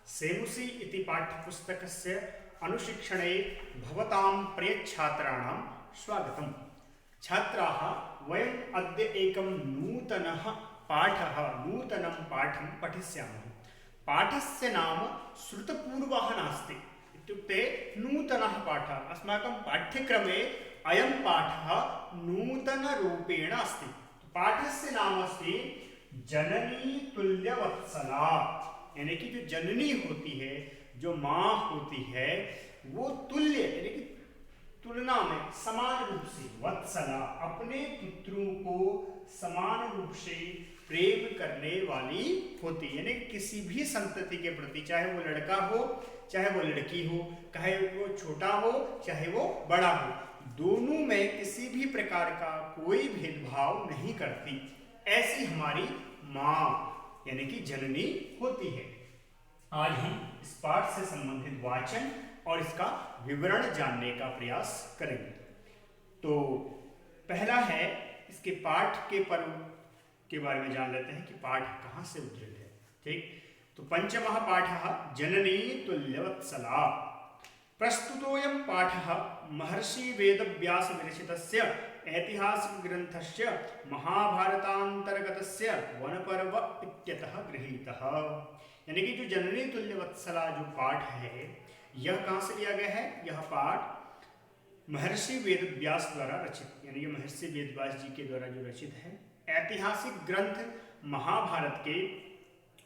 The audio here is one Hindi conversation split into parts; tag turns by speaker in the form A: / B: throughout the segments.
A: सेमुसि इति पाठ्यपुस्तकस्य अनुशिक्षणे भवतां प्रियछात्राणां स्वागतम्। छात्राः, वयम् अद्य एकं नूतनं पाठं पठिष्यामः। पाठस्य नाम श्रुतपूर्वः नास्ति, इत्युक्ते नूतनः पाठः। अस्माकं पाठ्यक्रमे अयं पाठः नूतनरूपेण अस्ति। पाठस्य नाम अस्ति जननी तुल्यवत्सला, यानी कि जो जननी होती है, जो माँ होती है, वो तुल्य यानी कि तुलना में समान रूप से, वत्सला अपने पुत्रों को समान रूप से प्रेम करने वाली होती है। यानी किसी भी संतति के प्रति, चाहे वो लड़का हो चाहे वो लड़की हो, चाहे वो छोटा हो चाहे वो बड़ा हो, दोनों में किसी भी प्रकार का कोई भेदभाव नहीं करती। ऐसी हमारी माँ यानी कि जननी होती है। आज हम इस पाठ से संबंधित वाचन और इसका विवरण जानने का प्रयास करेंगे। तो पहला है, इसके पाठ के पर्व के बारे में जान लेते हैं कि पाठ कहाँ से उद्धृत है। ठीक, तो पंचमः पाठः जननी तुल्यवत्सला। प्रस्तुतोऽयं पाठः महर्षि वेदव्यास विरचितस्य ऐतिहासिकग्रन्थस्य महाभारतान्तर्गतस्य वनपर्व इत्यतः गृहीतः। यानी कि जो जननी तुल्यवत्सला जो पाठ है, यह कहाँ से लिया गया है? यह पाठ महर्षि वेदव्यास द्वारा रचित, यानी कि महर्षि वेदव्यास जी के द्वारा जो रचित है, ऐतिहासिक ग्रंथ महाभारत के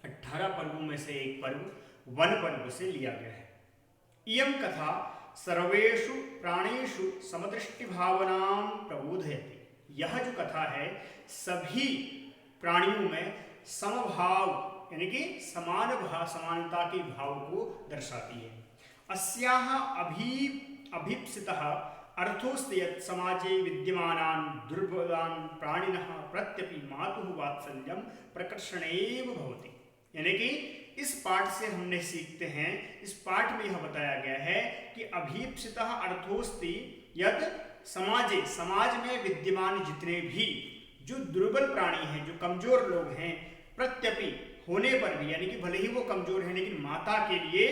A: 18 पर्वों में से एक पर्व वन पर्व से लिया गया है। इयं कथा सर्वेषु प्राणेषु समदृष्टिभावनां प्रबोधयति। यह जो कथा है, सभी प्राणियों में समभाव यानी कि समानता के भाव को दर्शाती है। अस्याः अभीप्सितः अर्थोऽस्ति यत् समाजे विद्यमानान् दुर्बलान् प्राणिनः प्रत्यपि मातुः वात्सल्यं प्रकर्षणेव भवति। यानी कि इस पाठ से हमने सीखते हैं, इस पाठ में यह बताया गया है कि अभीप्सितः अर्थोऽस्ति यत् समाजे, समाज में विद्यमान जितने भी जो दुर्बल प्राणी हैं, जो कमजोर लोग हैं, प्रत्यपि होने पर भी, यानी कि भले ही वो कमजोर है लेकिन माता के लिए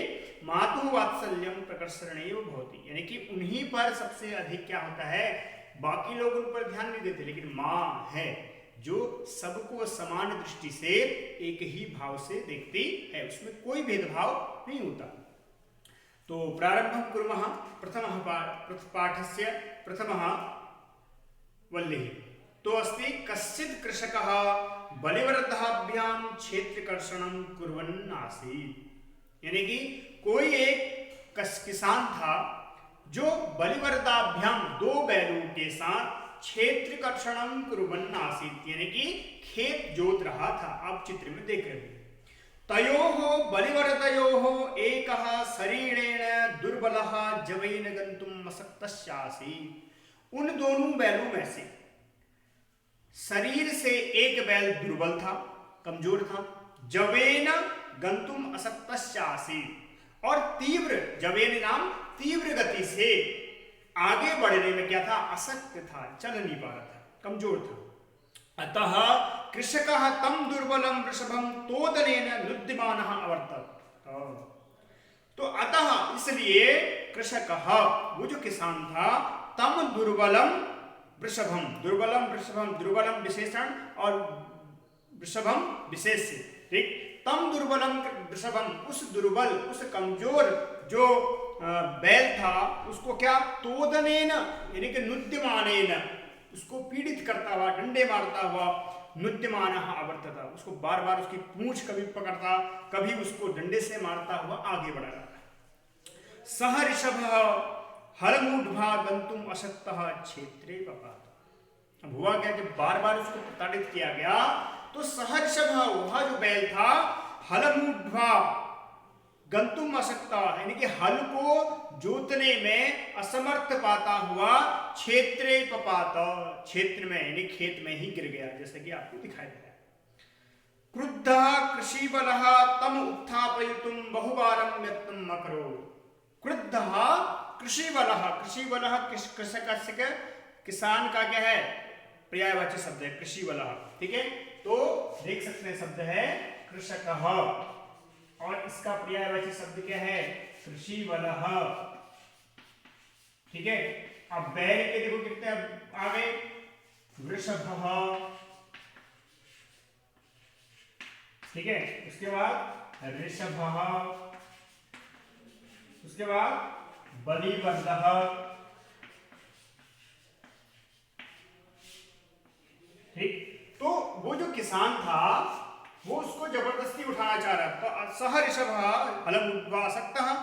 A: मातुः वात्सल्यम प्रकर्षणेव भवति। यानी कि उन्हीं पर सबसे अधिक क्या होता है, बाकी लोग उन पर ध्यान नहीं देते, लेकिन माँ है जो सबको समान दृष्टि से एक ही भाव से देखती है, उसमें कोई भेदभाव नहीं होता। तो प्रारंभं कुर्मः। प्रथमः पाठस्य प्रथमः वल्लिः। तो अस्ति कश्चित् कृषकः बलिवर्धाभ्यां क्षेत्रकर्षणं कुर्वन् आसीत्। यानी कि कोई एक किसान था जो बलिवर्धाभ्याम, 2 बैलों के साथ क्षेत्रकर्षणं कुर्वन् आसीत्, यानी कि खेत जोत रहा था। आप चित्र में देख रहे हैं। तयोः बलिवर्धयोः एकः शरीरेण दुर्बलः जवेन गन्तुम् अशक्तश्चासीत्। उन दोनों बैलों में से शरीर से एक बैल दुर्बल था, कमजोर था, जवेन गंतुम अशक्तश्चासीत्, और तीव्र, जवेन नाम तीव्र गति से आगे बढ़ने में क्या था, अशक्त था, चल नहीं पा रहा था, कमजोर था। अतः कृषकः तम दुर्बलं वृषभं तोदनेन नुद्यमानः अवर्तत। तो अतः इसलिए कृषकः, वो जो किसान था, तम दुर्बलम वृषभम, दुर्बलम विशेषण और वृषभम विशेष। ठीक, तम दुर्बलम वृषभम, उस दुर्बल, उस कमजोर जो बैल था, उसको क्या, तोदनेन यानी कि नुद्यमानेन, उसको पीड़ित करता हुआ, डंडे मारता हुआ, नुद्यमानः अवर्तत, उसको बार बार उसकी पूंछ कभी पकड़ता, कभी उसको डंडे से मारता हुआ आगे बढ़ा रहा। सह ऋषभः हलमूढ़ा गंतुम अशक्तः क्षेत्रे पपात। अब हुआ क्या, जब बार बार उसको प्रताड़ित किया गया तो सहर्षभ, वह जो बैल था, हलमूढ़ा गंतुम अशक्तः, यानी कि हल को जोतने में असमर्थ पाता हुआ, क्षेत्रे पपात, क्षेत्र में यानी खेत में ही गिर गया, जैसे कि आपको दिखाई दे रहा है। क्रुद्धः कृषिबलः तम उत्थापयितुं बहुवारं यत्नं अकरोत्। क्रुद्धः कृषिबलः, कृषिबलः कृषक, किसान का क्या है, पर्यायवाची शब्द है कृषिबलः। ठीक है, तो देख सकते हैं शब्द है कृषकः, और इसका पर्यायवाची शब्द क्या है? कृषि बलः। ठीक है, अब बैल के देखो कितने आ गए? वृषभः। ठीक है, उसके बाद ऋषभः, उसके बाद बलिवर्धः। ठीक, तो वो जो किसान था वो उसको जबरदस्ती उठाना चाह रहा था। सह ऋषभः फलम उद्वासक्तः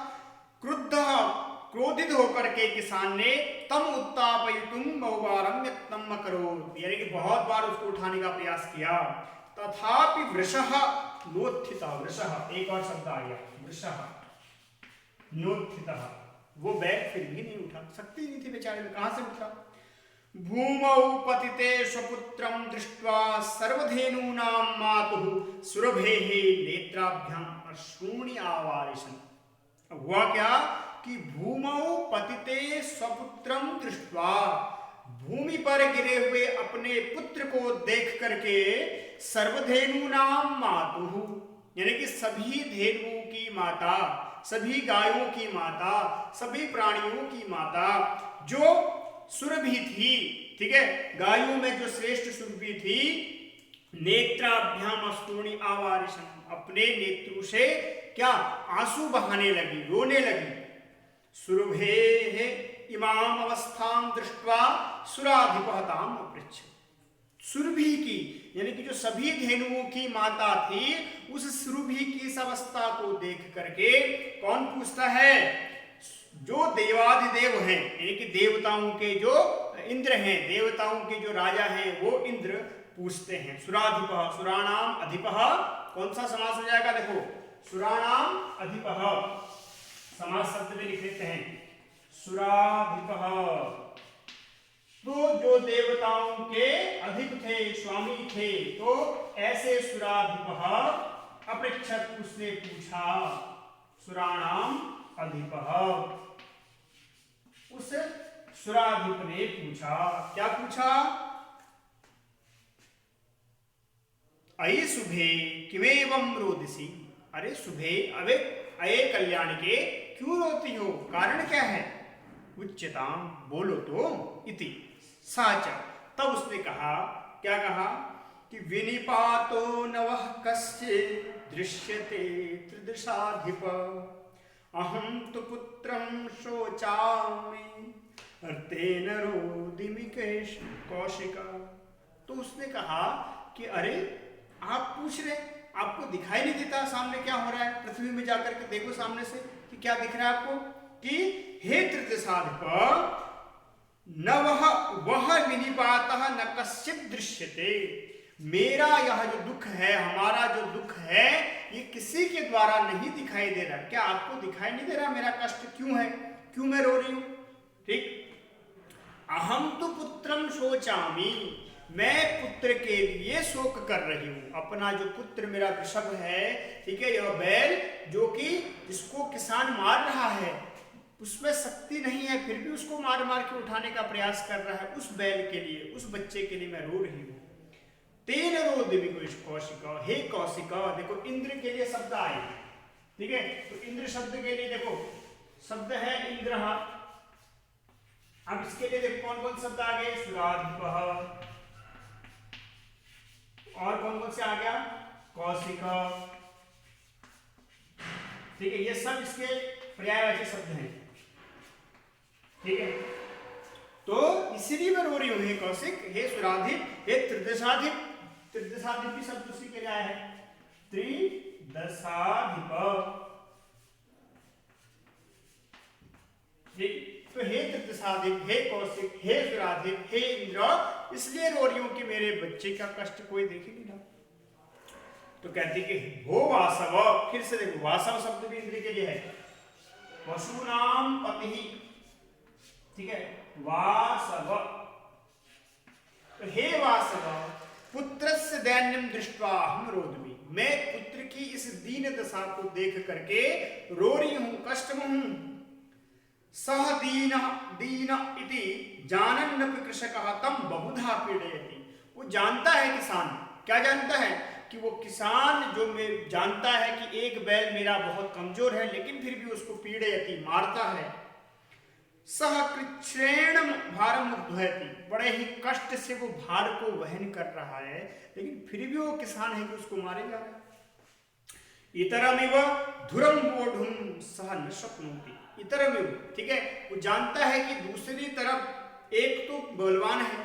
A: क्रुद्धः, क्रोधित होकर के किसान ने तम उत्तापयितुम बहुवारं यत्नम् अकरोत्, यानी कि बहुत बार उसको उठाने का प्रयास किया। तथापि वृषः नोत्थितः, वृषः एक और शब्द आ गया, वृषः नोत्थितः, वो बैल फिर भी नहीं उठा, शक्ति नहीं थी बेचारे में, कहां से उठा? भूमौ पतिते स्वपुत्रं दृष्ट्वा सर्वधेनूनां मातुः सुरभेः नेत्राभ्याम् अश्रूणि आवारिशन्। हुआ क्या कि भूमौ पतिते स्वपुत्रं दृष्ट्वा, भूमि पर गिरे हुए अपने पुत्र को देख करके, सर्वधेनूनां मातुः, यानी कि सभी धेनुओं की माता, सभी गायों की माता, सभी प्राणियों की माता, जो सुरभि थी, ठीक है, गायों में जो श्रेष्ठ सुरभि थी, नेत्राभ्याम अश्रूणि आवारिशन्, अपने नेत्रों से क्या आंसू बहाने लगी, रोने लगी। सुरभेः इमाम अवस्थां दृष्ट्वा सुराधिपः ताम् अपृच्छत्। सुरभि की, यानी कि जो सभी धेनुओं की माता थी, उस सुरभि की इस अवस्था को देख करके कौन पूछता है? जो देवाधिदेव हैं, यानी कि देवताओं के जो इंद्र हैं, देवताओं के जो राजा हैं, वो इंद्र पूछते हैं। सुराधिपः, सुराणाम अधिपः, कौन सा समास हो जाएगा? देखो, सुराणाम अधिपः, समास शब्द में लिख लेते हैं, सुराधिपः, तो जो देवताओं के अधिप थे, स्वामी थे, तो ऐसे सुराधिपः अपृच्छत्, उसने पूछा, सुराणाम अधिपः, उस सुराधिप ने पूछा, क्या पूछा? अये शुभे किमेवं रोदिसी, अरे शुभे, अबे अये कल्याण के क्यों रोती हो, कारण क्या है? उच्यताम, बोलो तो, इति साच, तब उसने कहा, क्या कहा कि विनिपातो नवः कश्चित् दृश्यते त्रिदशाधिप, अहं तु पुत्रं शोचामि तेन रोदिमि कौशिका। तो उसने कहा कि अरे आप पूछ रहे, आपको दिखाई नहीं देता सामने क्या हो रहा है? पृथ्वी में जाकर के देखो सामने से कि क्या दिख रहा है आपको? कि हे त्रिदशाधिप, न वह विनिपातः न कश्चित् दृश्यते, मेरा यह जो दुख है, हमारा जो दुख है, ये किसी के द्वारा नहीं दिखाई दे रहा। क्या आपको दिखाई नहीं दे रहा मेरा कष्ट क्यों है, क्यों मैं रो रही हूं? ठीक, अहम तो पुत्रम शोचामि, मैं पुत्र के लिए शोक कर रही हूं। अपना जो पुत्र मेरा वृषभ है, ठीक है, यह बैल जो कि जिसको किसान मार रहा है, उसमें शक्ति नहीं है, फिर भी उसको मार मार के उठाने का प्रयास कर रहा है, उस बैल के लिए, उस बच्चे के लिए मैं रो रही हूं। तेन रोदिमि कौशिका, हे कौशिका, देखो इंद्र के लिए शब्द आए, ठीक है, तो इंद्र शब्द के लिए देखो शब्द है इंद्र। अब इसके लिए देखो कौन कौन शब्द आ गए? सुराधिपः, और कौन कौन से आ गया? कौशिका, ठीक है, ये सब इसके पर्यायवाची शब्द हैं, ठीक है। तो इसीलिए मैं रो रही हूं, हे कौशिक, हे सुराधिप, हे त्रिदशाधिप, त्रिदशाधिप भी शब्द उसी के लिए आया है, त्रिदशाधिप, ठीक। तो हे त्रिदशाधिप, हे कौशिक, हे सुराधिप, हे इंद्र, इसलिए रो रही हूं कि मेरे बच्चे का कष्ट कोई देख ही नहीं रहा। तो कहती कि हो वासव, फिर से देखो वासव शब्द भी इंद्र के लिए है, वसुनाम पति, ठीक है, वासव, तो हे वासव, पुत्रस्य दैन्यम दृष्ट्वा अहं रोदमी, मैं पुत्र की इस दीन दशा को देख करके रो रही हूं, कष्ट में हूं। सह दीन दीन इति जानन्नपि कृषकः तं बहुधा पीडयति, वो जानता है किसान, क्या जानता है कि वो किसान जो मैं जानता है कि एक बैल मेरा बहुत कमजोर है, लेकिन फिर भी उसको पीड़यति मारता है, सह कृच्छ्रेण भारम उद्धयति, बड़े ही कष्ट से वो भार को वहन कर रहा है, लेकिन फिर भी वो किसान है कि उसको मारे जा रहा है। इतरमिव धुरम वोढुम सह न शक्नोति, इतरमिव, ठीक है, वो जानता है कि दूसरी तरफ एक तो बलवान है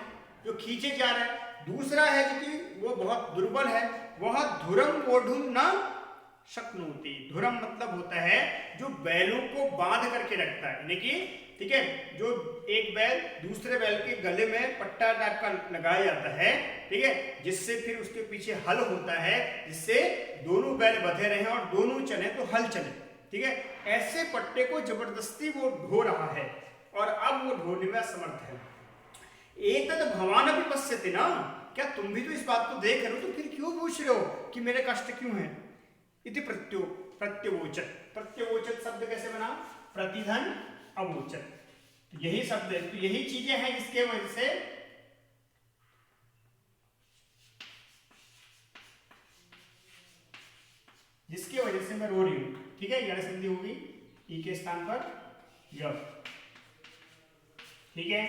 A: जो खींचे जा रहा है, दूसरा है कि वो बहुत दुर्बल है, वह धुरम वोढुम न शक्नोति। धुरम मतलब होता है जो बैलों को बांध करके रखता है, यानी कि ठीक है, जो एक बैल दूसरे बैल के गले में पट्टा टाइप का लगाया जाता है, ठीक है, जिससे फिर उसके पीछे हल होता है, जिससे दोनों बैल बंधे रहे और दोनों चले तो हल चले, ठीक है, ऐसे पट्टे को जबरदस्ती वो ढो रहा है और अब वो ढोने में असमर्थ है। एतद भवान भी पश्यति ना, क्या तुम भी तो इस बात को देख रहे हो, तो फिर क्यों पूछ रहे हो कि मेरे कष्ट क्यों है। इति प्रत्यवोचत, प्रत्यवोचत शब्द कैसे बना, प्रतिधन अवोचत, तो यही शब्द है, तो यही चीजें हैं जिसके वजह से मैं रो रही हूं, ठीक है, यह संधि होगी ई के स्थान पर य, ठीक है,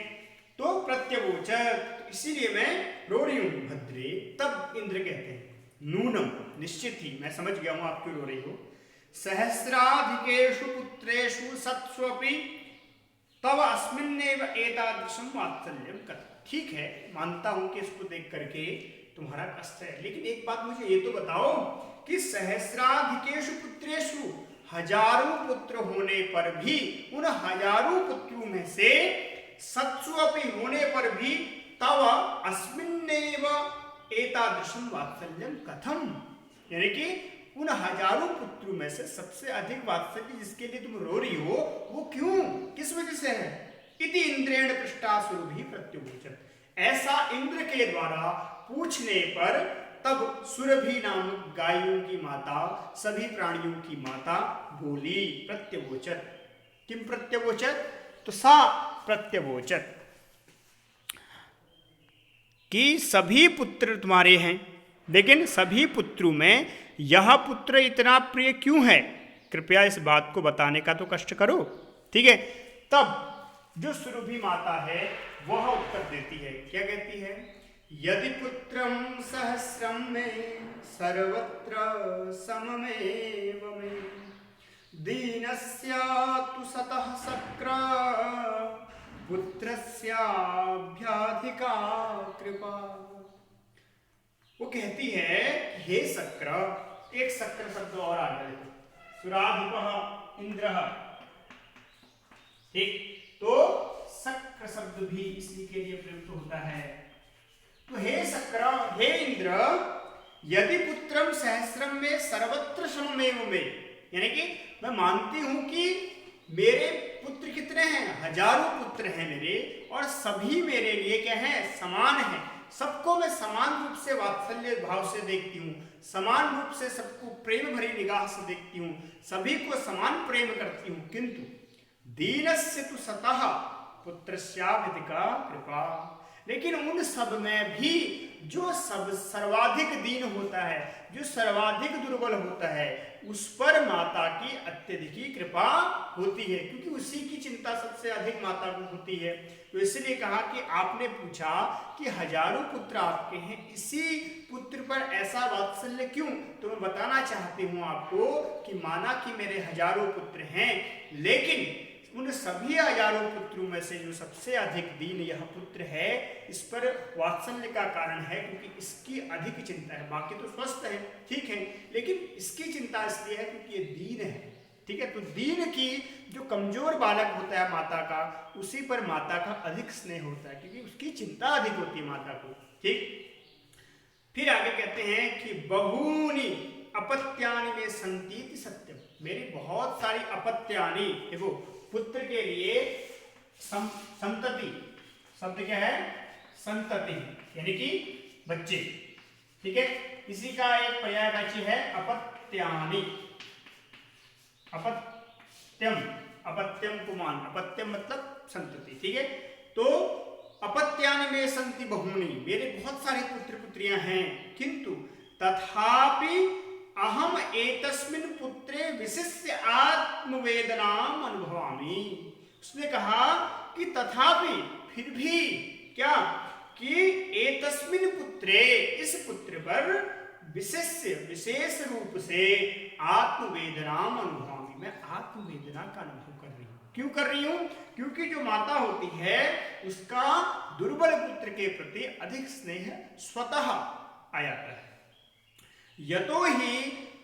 A: तो प्रत्यवोचत, इसीलिए मैं रो रही हूं भद्रे। तब इंद्र कहते हैं नूनम, निश्चित ही मैं समझ गया हूं आप क्यों रो रही हो, सहस्राधिकेषु पुत्रेषु सत्स्वपि तव अस्मिन्नेव एतादृशं वात्सल्यं कथं। ठीक है, मानता हूं कि इसको देख करके तुम्हारा कष्ट है, लेकिन एक बात मुझे ये तो बताओ कि सहस्राधिकेषु पुत्रेषु, हजारों पुत्र होने पर भी, उन हजारों पुत्रों में से सत्स्वपि होने पर भी तव अस्मिन्नेव एतादृशं वात्सल्यं कथं, यानी कि उन हजारों पुत्रों में से सबसे अधिक वात्सल्य जिसके लिए तुम रो रही हो वो क्यों, किस वजह से है। इति इंद्रेण पृष्ठासुर भी प्रत्युवोचत, ऐसा इंद्र के द्वारा पूछने पर तब सुरभि नामक गायों की माता, सभी प्राणियों की माता बोली, प्रत्यवोचत, किम प्रत्यवोचत, तो सा प्रत्यवोचत कि सभी पुत्र तुम्हारे हैं, लेकिन सभी पुत्रों में यह पुत्र इतना प्रिय क्यों है, कृपया इस बात को बताने का तो कष्ट करो, ठीक है। तब जो सुरभि माता है वह उत्तर देती है, क्या कहती है, यदि पुत्रम सहस्रम में सर्वत्र सममेव में, दीनस्य तु सतः शक्र पुत्रस्याभ्याधिका कृपा। वो कहती है हे शक्र, एक शक्र शब्द और आ गया, सुराधिपः इंद्रः, ठीक, तो शक्र शब्द भी इसी के लिए प्रयुक्त होता है। तो हे शक्र, हे इंद्र, यदि पुत्रम सहस्रम में सर्वत्र सममेव में, यानी कि मैं मानती हूं कि मेरे पुत्र कितने हैं, हजारों पुत्र हैं मेरे, और सभी मेरे लिए क्या है, समान है, सबको मैं समान रूप से वात्सल्य भाव से देखती हूँ, समान रूप से सबको प्रेम भरी निगाह से देखती हूँ, सभी को समान प्रेम करती हूँ, किंतु दीनस्य तु सतः पुत्रस्याभिधिका कृपा, लेकिन उन सब में भी जो सब सर्वाधिक दीन होता है, जो सर्वाधिक दुर्बल होता है, उस पर माता की अत्यधिक कृपा होती है, क्योंकि उसी की चिंता सबसे अधिक माता को होती है। तो इसलिए कहा कि आपने पूछा कि हजारों पुत्र आपके हैं, इसी पुत्र पर ऐसा वात्सल्य क्यों, तो मैं बताना चाहती हूँ आपको कि माना कि मेरे हजारों पुत्र हैं, लेकिन उन सभी हजारों पुत्रों में से जो सबसे अधिक दीन यह पुत्र है, इस पर वात्सल्य का कारण है क्योंकि इसकी अधिक चिंता है, बाकी तो स्वस्थ है, ठीक है, लेकिन इसकी चिंता इसलिए है क्योंकि ये दीन है, ठीक है। तो दीन की जो कमजोर बालक होता है माता का, उसी पर माता का अधिक स्नेह होता है, क्योंकि उसकी चिंता अधिक होती है माता को, ठीक। फिर आगे कहते हैं कि बहूनि अपत्यानि में संतीति सत्यम, मेरी बहुत सारी अपत्यानि, देखो पुत्र के लिए संतति शब्द क्या है, संतति यानी कि बच्चे, ठीक है, इसी का एक पर्यायवाची है अपत्यानि, अपत्यम, अपत्यम कुमान, अपत्यम मतलब संतति, ठीक है। तो अपत्यानि में संति बहूनि, मेरे बहुत सारे पुत्र पुत्रियां हैं, किंतु तथापि अहम एतस्मिन् पुत्रे विशिष्य आत्मवेदनाम अनुभवामि। उसने कहा कि तथापि, फिर भी क्या, कि एतस्मिन् पुत्रे, इस पुत्र पर विशेष रूप से आत्मवेदनाम अनुभवामि, मैं आत्मवेदना का अनुभव कर रही हूँ। क्यों कर रही हूँ? क्योंकि जो माता होती है उसका दुर्बल पुत्र के प्रति अधिक स्नेह स्वतः आ जाता है। यतो ही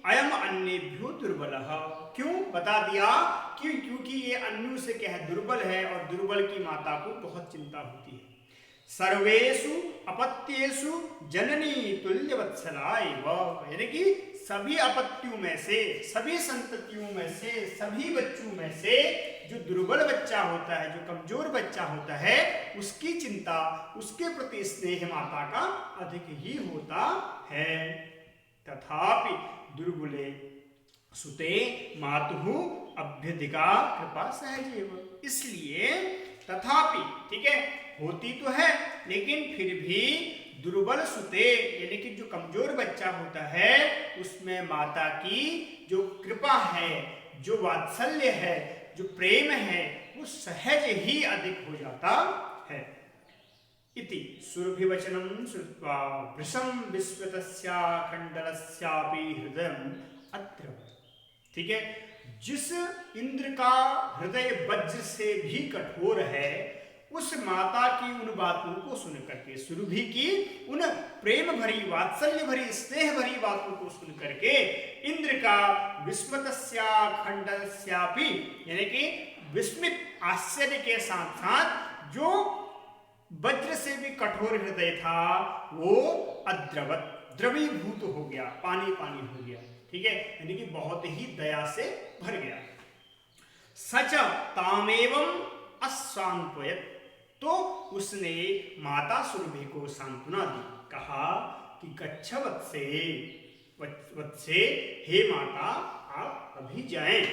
A: अयम अन्येभ्यो दुर्बलः, क्यों बता दिया कि क्योंकि ये अन्यों से क्या है, दुर्बल है, और दुर्बल की माता को बहुत चिंता होती है। सर्वेषु अपत्येषु जननी तुल्यवत्सला एव, यानी कि सभी अपत्यों में से, सभी संततियों में से, सभी बच्चों में से जो दुर्बल बच्चा होता है, जो कमजोर बच्चा होता है, उसकी चिंता, उसके प्रति स्नेह माता का अधिक ही होता है। तथापि दुर्बले सुते मातुः अभ्यधिका कृपा सहजेव, इसलिए तथापि, ठीक है, होती तो है, लेकिन फिर भी दुर्बल सुते, यानी कि जो कमजोर बच्चा होता है, उसमें माता की जो कृपा है, जो वात्सल्य है, जो प्रेम है, वो सहज ही अधिक हो जाता है। इति सुरभिवचनं श्रुत्वा वृषं विस्मितस्या खण्डलस्यापि हृदयम् अद्रवत्, ठीक है, जिस इंद्र का हृदय वज्र से भी कठोर है, उस माता की उन बातों को सुन करके, सुरभि की उन प्रेम भरी, वात्सल्य भरी, स्नेह भरी बातों को सुन करके इंद्र का विस्मितस्या खण्डलस्यापि, यानी कि विस्मित, आश्चर्य के साथ साथ जो वज्र से भी कठोर हृदय था, वो अद्रवत, द्रवीभूत हो गया, पानी पानी हो गया, ठीक है, यानी कि बहुत ही दया से भर गया। सच तामेवं अस्वान्त्वयत्, तो उसने माता सुरभि को सांत्वना दी, कहा कि गच्छ वत्से, वत्से, हे माता आप अभी जाएं,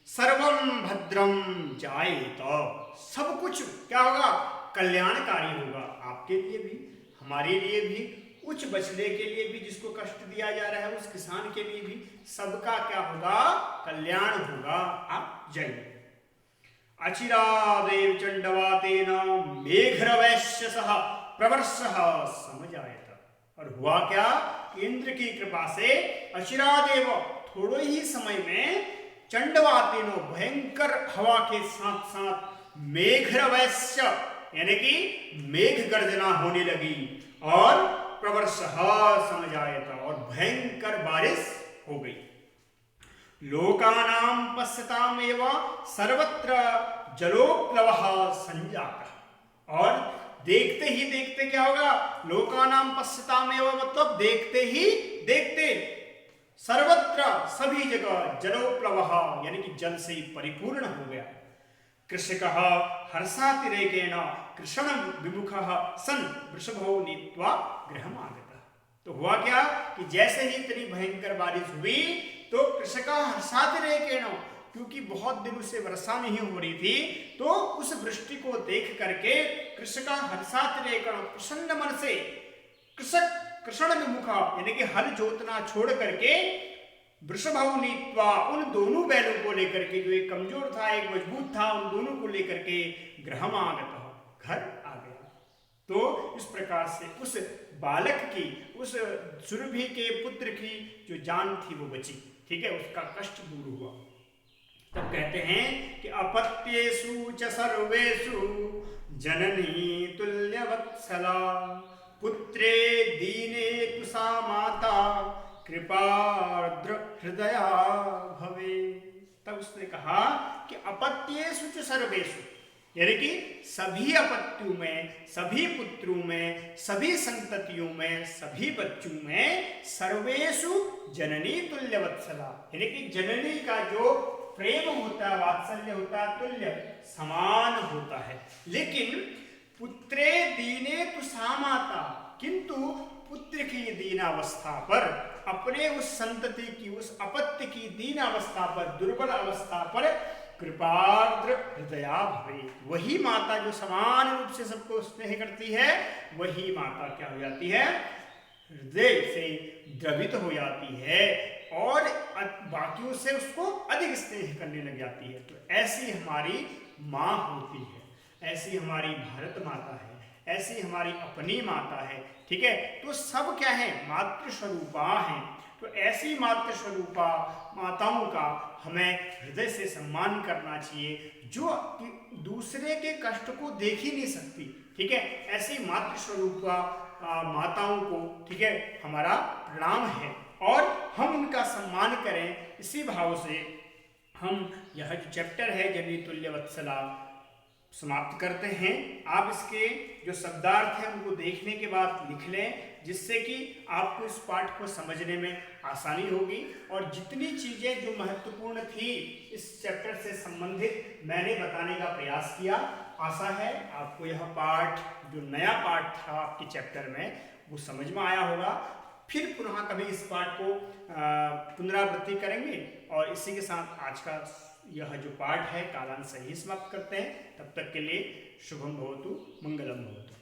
A: सर्वं भद्रम जायेत, सब कुछ क्या होगा, कल्याणकारी होगा, आपके लिए भी, हमारे लिए भी, उच्च बछड़े के लिए भी, जिसको कष्ट दिया जा रहा है उस किसान के लिए भी, सबका क्या होगा, कल्याण होगा, आप जाइए। अचिरादेव चंडवातेन मेघरवैश्यसः प्रवर्षः समजायत, और हुआ क्या, इंद्र की कृपा से अचिरादेव, थोड़े ही समय में, चंडवातेनो, भयंकर हवा के साथ साथ, मेघरवैश्य, यानी कि मेघ गर्जना होने लगी, और प्रवर्षः समजायत, और भयंकर बारिश हो गई। लोकानां पश्यतामेव सर्वत्र जलोप्लवः संजातः, और देखते ही देखते क्या होगा, लोकानां पश्यतामेव मतलब देखते ही देखते, सर्वत्र, सभी जगह, जलोप्लवः यानी कि जल से परिपूर्ण हो गया। कृषकः हर्षातिरेकेण कृषण विमुखः सन् वृषभो नीत्वा गृहम् आगतः, तो हुआ क्या कि जैसे ही इतनी भयंकर बारिश हुई, तो कृषका हर्षातिरेकेण, क्योंकि बहुत दिनों से वर्षा नहीं हो रही थी, तो उस वृष्टि को देख करके कृषका हर्षातिरेकेण, प्रसन्न मन से, कृषक कृषण विमुख, यानी कि हल जोतना छोड़ करके, वृषभौ नीत्वा, उन दोनों बैलों को लेकर के, जो एक कमजोर था एक मजबूत था, उन दोनों को लेकर के गृहम् आगतः, घर आ गया। तो इस प्रकार से उस बालक की, उस सुरभि के पुत्र की जो जान थी वो बची, ठीक है, उसका कष्ट दूर हुआ। तब कहते हैं कि अपत्येषु च सर्वेषु जननी तुल्यवत्सला, पुत्रे दीने तु सा माता कृपार्द्र हृदया भवे। तब उसने कहा कि अपत्येषु च सर्वेषु, यानी कि सभी अपत्यों में, सभी पुत्रों में, सभी संततियों में, सभी बच्चों में, सर्वेषु जननी तुल्यवत्सला, यानी कि जननी का जो प्रेम होता है, वात्सल्य होता है, तुल्य, समान होता है। लेकिन पुत्रे दीने तु सा माता, किंतु पुत्र की दीनावस्था पर, अपने उस संतति की, उस अपत्य की दीनावस्था पर, दुर्बल अवस्था पर कृपार्द्र हृदया भवे, वही माता जो समान रूप से सबको स्नेह करती है, वही माता क्या हो जाती है, हृदय से द्रवित हो जाती है और बाकियों से उसको अधिक स्नेह करने लग जाती है। तो ऐसी हमारी माँ होती है, ऐसी हमारी भारत माता है, ऐसी हमारी अपनी माता है। ठीक है, तो सब क्या है, मातृ स्वरूपा हैं। तो ऐसी मातृ स्वरूपा माताओं का हमें हृदय से सम्मान करना चाहिए, जो दूसरे के कष्ट को देख ही नहीं सकती। ठीक है, ऐसी मातृ स्वरूपा माताओं को, ठीक है, हमारा प्रणाम है और हम उनका सम्मान करें। इसी भाव से हम यह जो चैप्टर है जननी तुल्य वत्सला समाप्त करते हैं। आप इसके जो शब्दार्थ हैं उनको देखने के बाद लिख लें, जिससे कि आपको इस पाठ को समझने में आसानी होगी। और जितनी चीज़ें जो महत्वपूर्ण थी इस चैप्टर से संबंधित मैंने बताने का प्रयास किया। आशा है आपको यह पाठ, जो नया पाठ था आपके चैप्टर में, वो समझ में आया होगा। फिर पुनः कभी इस पाठ को पुनरावृत्ति करेंगे और इसी के साथ आज का यह जो पाठ है कालांश सही समाप्त करते हैं। तब तक के लिए शुभम भवतु, मंगलम भवतु।